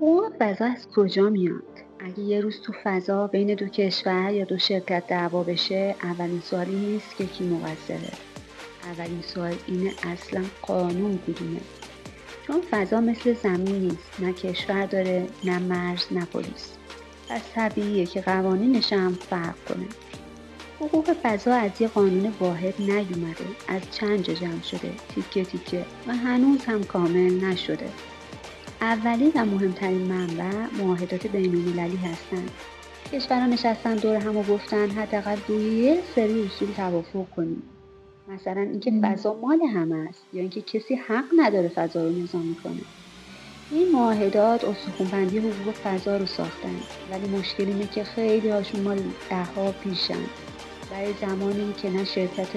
حقوق فضا از کجا میاد؟ اگه یه روز تو فضا بین دو کشور یا دو شرکت دعوا بشه، اولین سوال این نیست که کی مقصره. اولین سوال اینه اصلا قانون کدومه؟ چون فضا مثل زمین نیست، نه کشور داره، نه مرز، نه پلیس. پس طبیعیه که قوانینش هم فرق کنه. حقوق فضا از یه قانون واحد نیومده، از چند جا جمع شده، تیکه تیکه و هنوز هم کامل نشده. اولین و مهمترین منبع معاهدات بین‌المللی هستند. کشورها نشستن دور هم و گفتن حداقل روی یه سری اصول توافق کنیم. مثلا اینکه فضا مال همه است یا اینکه کسی حق نداره فضا رو نظامی کنه. این معاهدات استخوان‌بندی حقوق فضا رو ساختن، ولی مشکل اینه که خیلی هاشون مال ده‌ها پیشن. برای زمانی که نه شرکت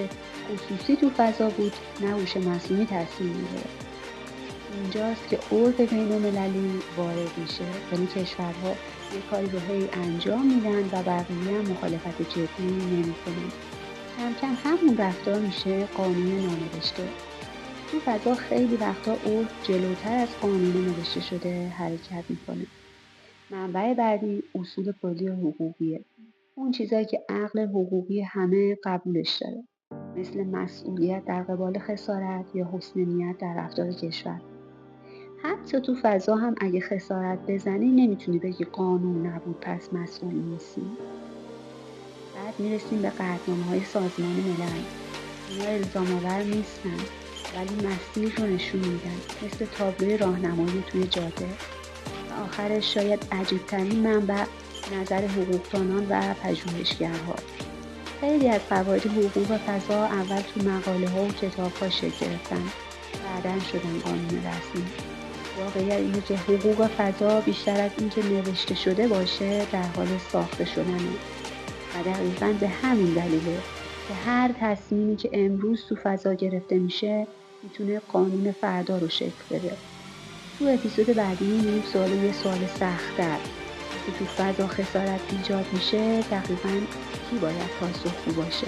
خصوصی تو فضا بود، نه هوش مصنوعی تصمیم می‌گرفت. اینجاست که عرف بین‌المللی وارد میشه، یعنی کشورها یه کاری رو هی انجام میدن و بقیه هم مخالفت جدی نمیکنن. کم کم همون رفتار میشه قانون نانوشته. تو فضا خیلی وقتا عرف جلوتر از قانون نوشته شده حرکت میکنه. منبع بعدی اصول کلی حقوقیه. اون چیزایی که عقل حقوقی همه قبولش داره، مثل مسئولیت در قبال خسارت یا حسن نیت در رفتار کشور. حتی تو فضا هم اگه خسارت بزنی نمیتونی بگی قانون نبود پس مسئول نیستی. بعد میرسیم به قطعنامه‌های سازمان ملل. اینا الزام آور نیستن، ولی مسیر رو نشون میدن، مثل تابلوی راهنمایی توی جاده. و آخرش شاید عجیبترین منبع نظر حقوقدانان و پژوهشگرهاست. خیلی از قواعد حقوق فضا اول تو مقاله ها و کتاب ها شکل گرفتن، بعدن شدن قانون رسمی. واقعیت اینه که حقوق فضا بیشتر از اینکه نوشته شده باشه در حال ساخته شدنه و دقیقاً به همین دلیله که هر تصمیمی که امروز تو فضا گرفته میشه میتونه قانون فردا رو شکل بده. تو اپیزود بعدی میریم سوال یه سوال سخت‌تر. وقتی تو فضا خسارت ایجاد میشه دقیقاً کی باید پاسخگو باشه؟